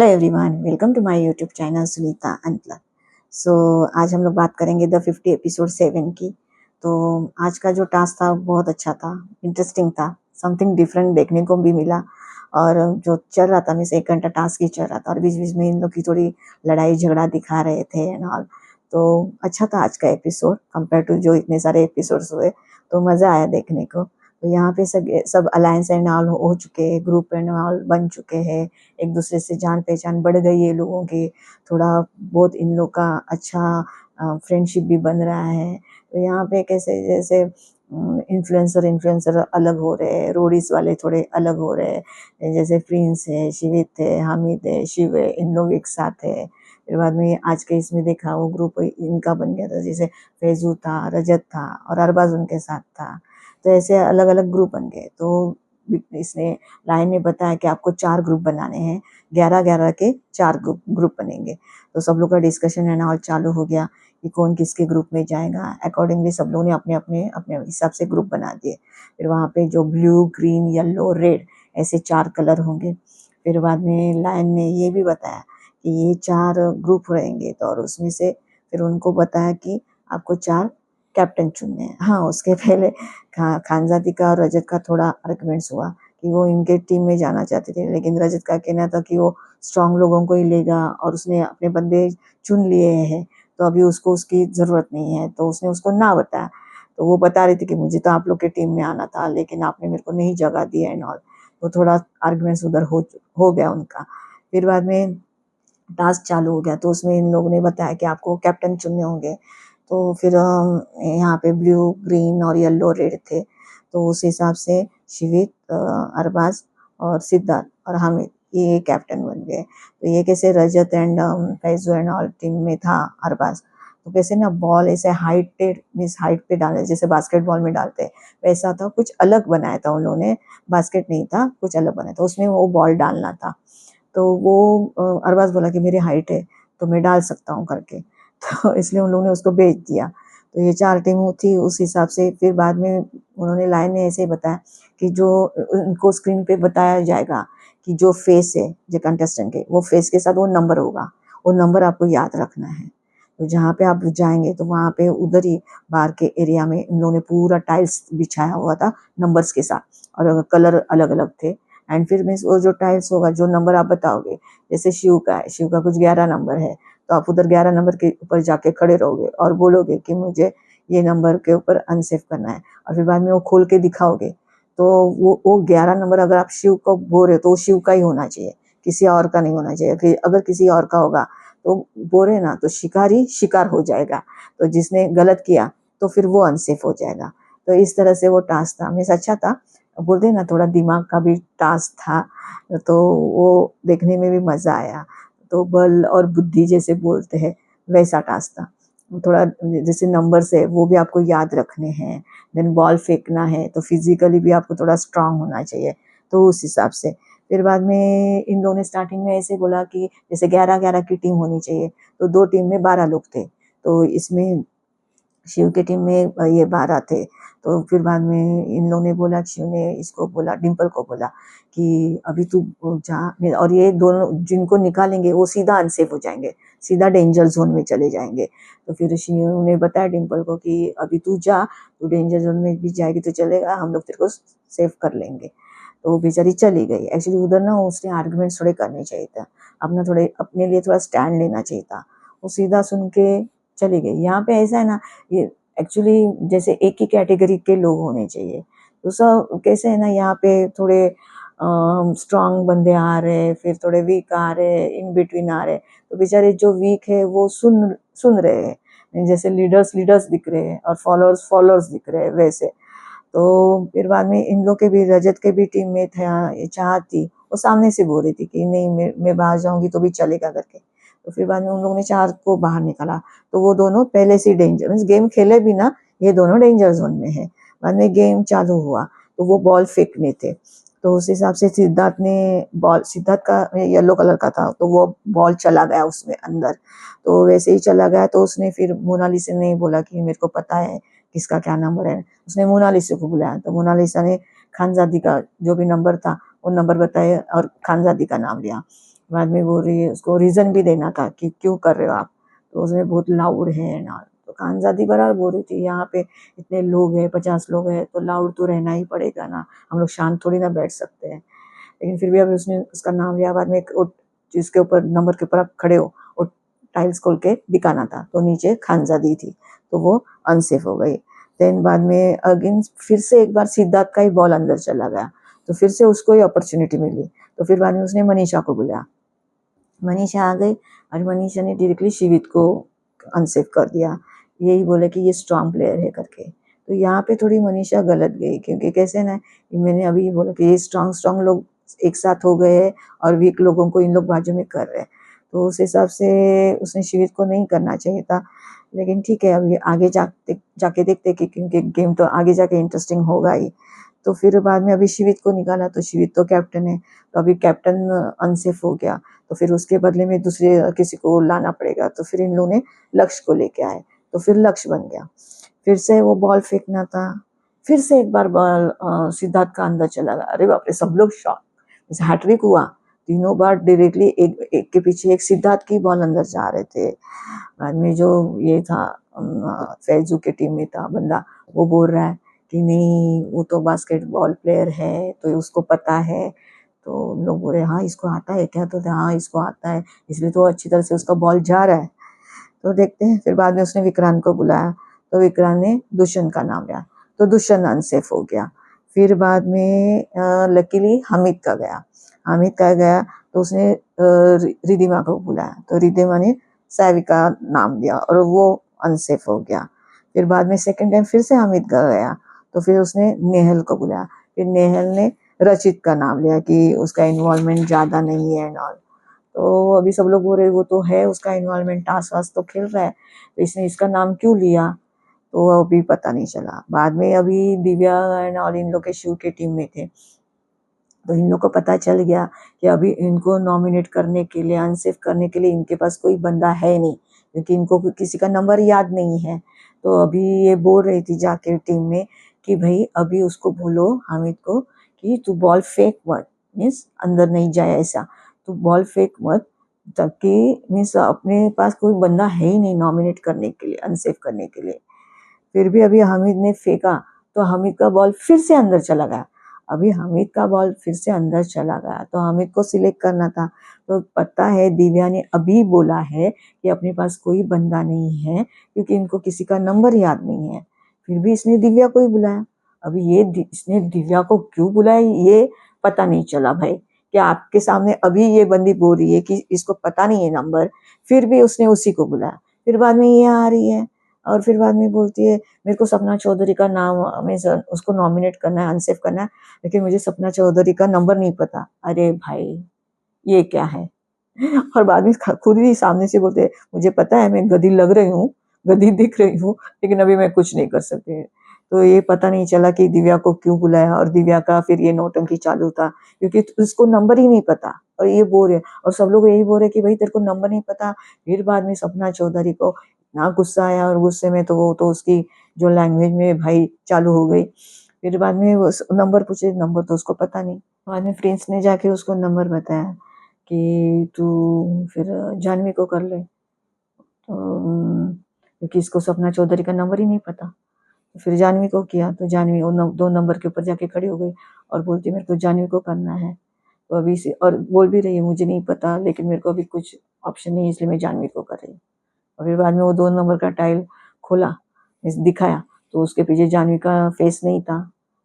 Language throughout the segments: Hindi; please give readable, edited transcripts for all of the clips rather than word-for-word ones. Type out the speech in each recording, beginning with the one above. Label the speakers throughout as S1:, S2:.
S1: Hello everyone, welcome to my YouTube channel Sunita unplug. So आज हम लोग बात करेंगे द 50 एपिसोड 7 की। तो आज का जो टास्क था बहुत अच्छा था, इंटरेस्टिंग था, समथिंग डिफरेंट देखने को भी मिला। और जो चल रहा था, मीन्स 1 घंटा टास्क ही चल रहा था और बीच बीच में इन लोग की थोड़ी लड़ाई झगड़ा दिखा रहे थे एंड ऑल। तो अच्छा था आज का एपिसोड कंपेयर टू जो इतने सारे एपिसोड्स हुए, तो मज़ा आया देखने को। तो यहाँ पे सब सब अलायंस एंड ऑल हो चुके हैं, ग्रुप एंड ऑल बन चुके हैं, एक दूसरे से जान पहचान बढ़ गई है लोगों की। थोड़ा बहुत इन लोग का अच्छा फ्रेंडशिप भी बन रहा है। तो यहाँ पे कैसे जैसे इन्फ्लुएंसर इन्फ्लुएंसर अलग हो रहे हैं, रोडीज वाले थोड़े अलग हो रहे हैं, जैसे प्रिंस है, शिवित है, हामिद है, शिव है, इन लोग एक साथ है। फिर बाद में आज के इसमें देखा वो ग्रुप इनका बन गया था, जैसे फैजू था, रजत था और अरबाज उनके साथ था। तो ऐसे अलग अलग ग्रुप बन गए। तो इसने लाइन ने बताया कि आपको 4 ग्रुप बनाने हैं, 11-11 के 4 ग्रुप बनेंगे। तो सब लोग का डिस्कशन है ना और चालू हो गया कि कौन किसके ग्रुप में जाएगा। अकॉर्डिंगली सब लोगों ने अपने अपने अपने हिसाब से ग्रुप बना दिए। फिर वहाँ पे जो ब्लू, ग्रीन, येलो, रेड ऐसे 4 कलर होंगे। फिर बाद में लाइन ने ये भी बताया कि ये 4 ग्रुप रहेंगे, तो और उसमें से फिर उनको बताया कि आपको 4 कैप्टन चुनने हैं। हाँ, उसके पहले खानजादी का और रजत का थोड़ा आर्गुमेंट्स हुआ कि वो इनके टीम में जाना चाहते थे, लेकिन रजत का कहना था कि वो स्ट्रांग लोगों को ही लेगा और उसने अपने बंदे चुन लिए हैं, तो अभी उसको उसकी ज़रूरत नहीं है, तो उसने उसको ना बताया। तो वो बता रही थी कि मुझे तो आप लोग के टीम में आना था, लेकिन आपने मेरे को नहीं जगह दी एंड ऑल। तो थोड़ा आर्गुमेंट्स उधर हो गया उनका। फिर बाद में टास्क चालू हो गया, तो उसमें इन लोगों ने बताया कि आपको कैप्टन चुनने होंगे। तो फिर यहाँ पे ब्लू, ग्रीन और येलो, रेड थे। तो उस हिसाब से शिवित, अरबाज और सिद्धार्थ और हामिद ये कैप्टन बन गए। तो ये कैसे Rajat and Faizu and all team में था अरबाज। तो कैसे ना बॉल ऐसे हाइटेड मीन्स हाइट पे डाले, जैसे बास्केटबॉल में डालते हैं वैसा था, कुछ अलग बनाया था उन्होंने। बास्केट नहीं था, कुछ अलग बनाया था, उसमें वो बॉल डालना था। तो वो अरबाज बोला कि मेरी हाइट है तो मैं डाल सकता हूँ करके। तो इसलिए उन लोगों ने उसको भेज दिया। तो ये 4 टीम थी उस हिसाब से। फिर बाद में उन्होंने लाइन में ऐसे ही बताया कि जो उनको स्क्रीन पे बताया जाएगा कि जो फेस है जो कंटेस्टेंट के, वो फेस के साथ वो नंबर होगा, वो नंबर आपको याद रखना है। तो जहाँ पे आप जाएंगे तो वहाँ पे उधर ही बाहर के एरिया में इन लोगों ने पूरा टाइल्स बिछाया हुआ था नंबर्स के साथ, और कलर अलग अलग थे। एंड फिर मीन्स वो जो टाइल्स होगा, जो नंबर आप बताओगे, जैसे शिव का है, शिव का कुछ 11 नंबर है, तो आप उधर 11 नंबर के ऊपर जाके खड़े रहोगे और बोलोगे कि मुझे ये नंबर के ऊपर अनसेव करना है। और फिर बाद में वो खोल के दिखाओगे, तो वो 11 नंबर अगर आप शिव को बोल रहे हो तो वो शिव का ही होना चाहिए, किसी और का नहीं होना चाहिए। कि अगर किसी और का होगा तो बोले ना तो शिकारी शिकार हो जाएगा, तो जिसने गलत किया तो फिर वो अनसेफ हो जाएगा। तो इस तरह से वो टास्क था, मीन्स अच्छा था। बोलते हैं ना थोड़ा दिमाग का भी टास्क था, तो वो देखने में भी मज़ा आया। तो बल और बुद्धि जैसे बोलते हैं वैसा टास्क था। थोड़ा जैसे नंबर्स है वो भी आपको याद रखने हैं, देन बॉल फेंकना है, तो फिजिकली भी आपको थोड़ा स्ट्रांग होना चाहिए। तो उस हिसाब से फिर बाद में इन लोगों ने स्टार्टिंग में ऐसे बोला कि जैसे 11-11 की टीम होनी चाहिए, तो 2 टीम में 12 लोग थे। तो इसमें शिव की टीम में ये 12 थे। तो फिर बाद में इन लोगों ने बोला, शिव ने इसको बोला, डिम्पल को बोला कि अभी तू जा, और ये दोनों जिनको निकालेंगे वो सीधा अनसेफ हो जाएंगे, सीधा डेंजर जोन में चले जाएंगे। तो फिर शिव ने बताया डिम्पल को कि अभी तू जा, तू डेंजर जोन में भी जाएगी तो चलेगा, हम लोग तेरे को सेव कर लेंगे। तो वो बेचारी चली गई। एक्चुअली उधर ना उसने आर्गुमेंट्स थोड़े करने चाहिए था, अपना थोड़े अपने लिए थोड़ा स्टैंड लेना चाहिए था। वो सीधा सुन के चली गई। यहाँ पे ऐसा है ना, ये एक्चुअली जैसे एक ही कैटेगरी के लोग होने चाहिए। तो सब कैसे है ना, यहाँ पे थोड़े स्ट्रांग बंदे आ रहे, फिर थोड़े वीक आ रहे, इन बिटवीन आ रहे। तो बेचारे जो वीक है वो सुन सुन रहे हैं, जैसे लीडर्स लीडर्स दिख रहे हैं और फॉलोअर्स फॉलोअर्स दिख रहे हैं वैसे। तो फिर बाद में इन लोग के भी, रजत के भी टीम में था ये चाहत थी, वो सामने से बोल रही थी कि नहीं मैं बाहर जाऊंगी तो भी चलेगा करके। तो फिर बाद में उन लोगों ने चार को बाहर निकाला। तो वो दोनों पहले से डेंजर मीन्स गेम खेले भी ना, ये दोनों डेंजर जोन में है। बाद में गेम चालू हुआ तो वो बॉल फेंकने थे। तो उस हिसाब से सिद्धार्थ ने बॉल, सिद्धार्थ का येलो कलर का था, तो वो बॉल चला गया उसमें अंदर। तो वैसे ही चला गया, तो उसने फिर मोनालिसा ने बोला कि मेरे को पता है किसका क्या नंबर है। उसने मोनालिसा को बुलाया, तो मोनालिसा ने खानजादी का जो भी नंबर था वो नंबर बताया और खानजादी का नाम लिया। बाद में बोल रही है, उसको रीजन भी देना था कि क्यों कर रहे हो आप, तो उसने बहुत लाउड है ना। तो खानजादी बराबर बोल रही थी, यहाँ पे इतने लोग हैं, 50 लोग हैं, तो लाउड तो रहना ही पड़ेगा ना, हम लोग शांत थोड़ी ना बैठ सकते हैं। लेकिन फिर भी अभी उसने उसका नाम लिया। बाद में जिसके ऊपर नंबर के ऊपर आप खड़े हो, और टाइल्स खोल के दिखाना था, तो नीचे खानजादी थी, तो वो अनसेफ हो गई। देन बाद में अगेन फिर से एक बार सिद्धार्थ का ही बॉल अंदर चला गया, तो फिर से उसको ही अपॉर्चुनिटी मिली। तो फिर बाद में उसने मनीषा को बुलाया, मनीषा आ गई और मनीषा ने डायरेक्टली शिवित को अनसेफ कर दिया, यही बोले कि ये स्ट्रॉन्ग प्लेयर है करके। तो यहाँ पे थोड़ी मनीषा गलत गई, क्योंकि कैसे ना, मैंने अभी बोला कि ये स्ट्रॉन्ग स्ट्रॉन्ग लोग एक साथ हो गए हैं और वीक लोगों को इन लोग बाजू में कर रहे हैं, तो उस हिसाब से उसने शिवित को नहीं करना चाहिए था। लेकिन ठीक है, अभी आगे जाके देखते कि, क्योंकि गेम तो आगे जाके इंटरेस्टिंग होगा ही। तो फिर बाद में अभी शिवित को निकाला, तो शिवित तो कैप्टन है, तो अभी कैप्टन अनसेफ हो गया, तो फिर उसके बदले में दूसरे किसी को लाना पड़ेगा। तो फिर इन लोगों ने लक्ष्य को लेके आए, तो फिर लक्ष्य बन गया। फिर से वो बॉल फेंकना था, फिर से एक बार बॉल सिद्धार्थ का अंदर चला गया। अरे बाप रे, सब लोग शॉक, जैसे हैट्रिक हुआ, तीनों बार डायरेक्टली एक के पीछे एक सिद्धार्थ की बॉल अंदर जा रहे थे। बाद में जो ये था फैजू के टीम में था बंदा, वो बोल रहा है कि नहीं, वो तो बास्केटबॉल प्लेयर है, तो उसको पता है। तो लोग बोल रहे, हाँ इसको आता है क्या, तो हाँ इसको आता है, इसलिए तो अच्छी तरह से उसका बॉल जा रहा है। तो देखते हैं। फिर बाद में उसने विक्रांत को बुलाया, तो विक्रांत ने दुष्यंत का नाम लिया, तो दुष्यंत अनसेफ हो गया। फिर बाद में लकीली हामिद का गया, हामिद का गया, तो उसने रिधिमा को बुलाया, तो रिधिमा ने साविका नाम दिया और वो अनसेफ हो गया। फिर बाद में सेकंड टाइम फिर से हामिद का गया, तो फिर उसने नेहल को बुलाया, फिर नेहल ने रचित का नाम लिया कि उसका इन्वॉल्वमेंट ज़्यादा नहीं है एंड ऑल। तो अभी सब लोग बोल रहे वो तो है, उसका इन्वॉल्वमेंट, टास्क वास्क तो खेल रहा है, तो इसने इसका नाम क्यों लिया, तो अभी पता नहीं चला। बाद में अभी दिव्या एंड ऑल इन लोग के शिव के टीम में थे, तो इन लोग को पता चल गया कि अभी इनको नॉमिनेट करने के लिए, अनसेफ करने के लिए इनके पास कोई बंदा है नहीं, क्योंकि इनको किसी का नंबर याद नहीं है। तो अभी ये बोल रही थी जाके टीम में कि भाई अभी उसको बोलो हामिद को कि तू बॉल फेंक मत, मीन्स अंदर नहीं जाए ऐसा, तू बॉल फेंक मत, ताकि मीन्स अपने पास कोई बंदा है ही नहीं नॉमिनेट करने के लिए, अनसेफ करने के लिए। फिर भी अभी हामिद ने फेंका, तो हामिद का बॉल फिर से अंदर चला गया। अभी हामिद का बॉल फिर से अंदर चला गया, तो हामिद को सिलेक्ट करना था। तो पता है दिव्या ने अभी बोला है कि अपने पास कोई बंदा नहीं है, क्योंकि इनको किसी का नंबर याद नहीं है। फिर भी इसने दिव्या को ही बुलाया। अभी ये इसने दिव्या को क्यों बुलाया ये पता नहीं चला भाई, कि आपके सामने अभी ये बंदी बोल रही है कि इसको पता नहीं है नंबर, फिर भी उसने उसी को बुलाया। फिर बाद में ये आ रही है और फिर बाद में बोलती है मेरे को सपना चौधरी का नाम, मैं उसको नॉमिनेट करना है, अनसेफ करना है, लेकिन मुझे सपना चौधरी का नंबर नहीं पता। अरे भाई ये क्या है। और बाद में खुद ही सामने से बोलते हैं मुझे पता है, मैं गधी लग रही हूँ, गधी दिख रही हूँ, लेकिन अभी मैं कुछ नहीं कर सकती। तो ये पता नहीं चला कि दिव्या को क्यों बुलाया, और दिव्या का फिर ये नौटंकी चालू था, क्योंकि उसको नंबर ही नहीं पता, और ये बोल रहे, और सब लोग यही बोल रहे कि भाई तेरे को नंबर नहीं पता। फिर बाद में सपना चौधरी को इतना गुस्सा आया, और गुस्से में तो वो तो उसकी जो लैंग्वेज में भाई चालू हो गई। फिर बाद में वो नंबर पूछे, नंबर तो उसको पता नहीं। बाद में प्रिंस ने जाके उसको नंबर बताया कि तू फिर जानवी को कर ले, तो क्योंकि इसको सपना चौधरी का नंबर ही नहीं पता। तो फिर जानवी को किया, तो जानवी वो दो नंबर के ऊपर जाके खड़ी हो गई और बोलती मेरे को जानवी को करना है। तो अभी से, और बोल भी रही है मुझे नहीं पता, लेकिन मेरे को अभी कुछ ऑप्शन नहीं, इसलिए मैं जानवी को कर रही हूँ। और फिर बाद में वो 2 नंबर का टाइल खोला, दिखाया, तो उसके पीछे जानवी का फेस नहीं था,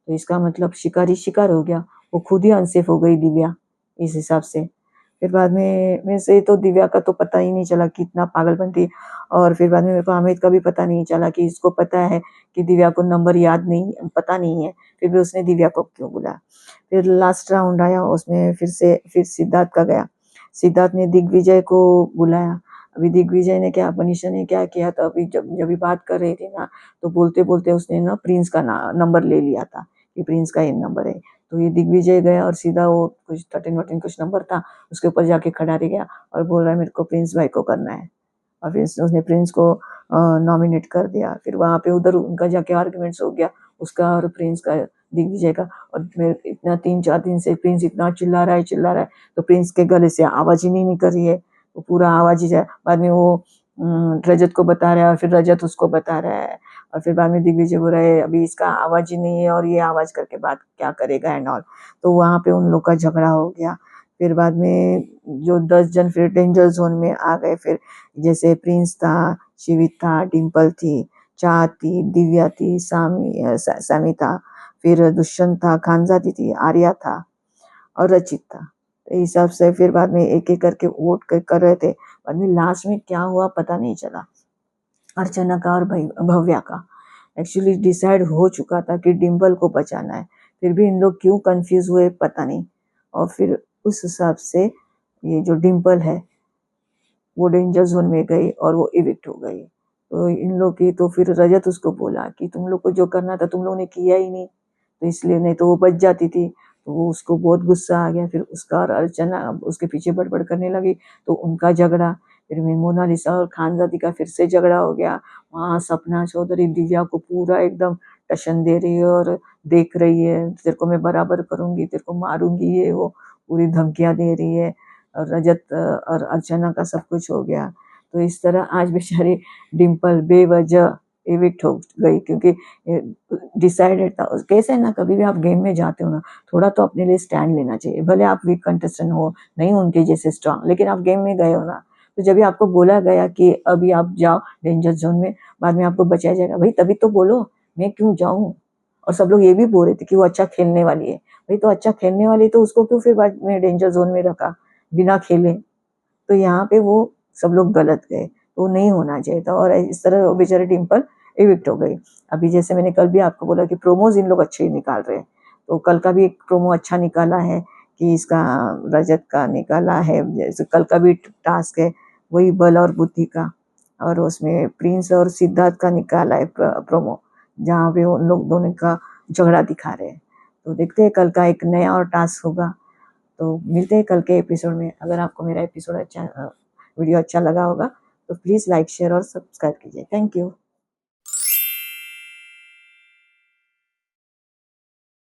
S1: तो इसका मतलब शिकारी शिकार हो गया, वो खुद ही अनसेफ हो गई दिव्या इस हिसाब से। फिर बाद में मेरे से तो दिव्या का तो पता ही नहीं चला कि इतना पागलपन थी, और फिर बाद में मेरे को हामिद का भी पता नहीं चला कि इसको पता है कि दिव्या को नंबर याद नहीं, पता नहीं है, फिर भी उसने दिव्या को क्यों बुलाया। फिर लास्ट राउंड आया, उसमें फिर सिद्धार्थ का गया, सिद्धार्थ ने दिग्विजय को बुलाया। अभी दिग्विजय ने क्या, मनीषा ने क्या किया था, अभी जब बात कर रही थी ना, तो बोलते बोलते उसने ना प्रिंस का नंबर ले लिया था कि प्रिंस का ये नंबर है। तो ये दिग्विजय गया और सीधा वो कुछ 13-14 कुछ नंबर था, उसके ऊपर जाके खड़ा रह गया और बोल रहा है मेरे को प्रिंस भाई को करना है, और फिर उसने प्रिंस को नॉमिनेट कर दिया। फिर वहां पे उधर उनका जाके आर्ग्यूमेंट्स हो गया, उसका और प्रिंस का, दिग्विजय का। और मैं इतना 3-4 दिन से प्रिंस इतना चिल्ला रहा है, तो प्रिंस के गले से आवाज ही नहीं निकल रही है, वो पूरा आवाज ही जाए। बाद में वो रजत को बता रहा है, और फिर रजत उसको बता रहा है, और फिर बाद में दिग्विजय बोल रहा है अभी इसका आवाज ही नहीं है, और ये आवाज करके बात क्या करेगा एंड ऑल। तो वहां पे उन लोग का झगड़ा हो गया। फिर बाद में जो 10 जन फिर डेंजर जोन में आ गए। फिर जैसे प्रिंस था, शिवित था, डिम्पल थी, चाहत थी, दिव्या थी, सामी था, फिर दुष्यंत था, खानजादी थी, आर्या था, और रचित था। तो इस हिसाब से फिर बाद में एक एक करके वोट कर रहे थे। बाद में लास्ट में क्या हुआ पता नहीं चला। अर्चना का और भव्या का एक्चुअली डिसाइड हो चुका था कि डिम्पल को बचाना है, फिर भी इन लोग क्यों कंफ्यूज हुए पता नहीं। और फिर उस हिसाब से ये जो डिम्पल है वो डेंजर जोन में गई और वो इविक्ट हो गई। तो इन लोग की तो फिर रजत उसको बोला कि तुम लोग को जो करना था तुम लोगों ने किया ही नहीं, तो इसलिए, नहीं तो वो बच जाती थी। तो वो उसको बहुत गुस्सा आ गया। फिर उसका और अर्चना उसके पीछे बड़बड़ करने लगी, तो उनका झगड़ा। फिर मोनालिसा और खानजादी का फिर से झगड़ा हो गया। वहाँ सपना चौधरी दिव्या को पूरा एकदम टशन दे रही है और देख रही है, तेरे को मैं बराबर करूंगी, तेरे को मारूंगी, ये वो पूरी धमकियां दे रही है। और रजत और अर्चना का सब कुछ हो गया। तो इस तरह आज बेचारी डिम्पल बेवजह इविक्ट हो गई, क्योंकि डिसाइडेड था। कैसे ना, कभी भी आप गेम में जाते हो ना, थोड़ा तो अपने लिए स्टैंड लेना चाहिए। भले आप वीक कंटेस्टेंट हो, नहीं उनके जैसे स्ट्रांग, लेकिन आप गेम में गए हो ना, तो जब भी आपको बोला गया कि अभी आप जाओ डेंजर जोन में, बाद में आपको बचाया जाएगा, भाई तभी तो बोलो, मैं क्यों जाऊं। और सब लोग ये भी बोल रहे थे कि वो अच्छा खेलने वाली है, भाई तो अच्छा खेलने वाली तो उसको क्यों फिर बाद में डेंजर जोन में रखा बिना खेले। तो यहाँ पे वो सब लोग गलत गए, तो नहीं होना चाहिए था। और इस तरह वो बेचारे डिम्पल इविक्ट हो गई। अभी जैसे मैंने कल भी आपको बोला कि प्रोमोज इन लोग अच्छे ही निकाल रहे हैं, तो कल का भी एक प्रोमो अच्छा निकाला है कि इसका रजत का निकाला है। जैसे कल का भी टास्क है वही बल और बुद्धि का, और उसमें प्रिंस और सिद्धार्थ का निकाला है प्रोमो, जहाँ पे उन लोग दोनों का झगड़ा दिखा रहे हैं। तो देखते हैं कल का एक नया और टास्क होगा। तो मिलते हैं कल के एपिसोड में। अगर आपको मेरा एपिसोड अच्छा वीडियो अच्छा लगा होगा तो प्लीज़ लाइक शेयर और सब्सक्राइब कीजिए। Thank you.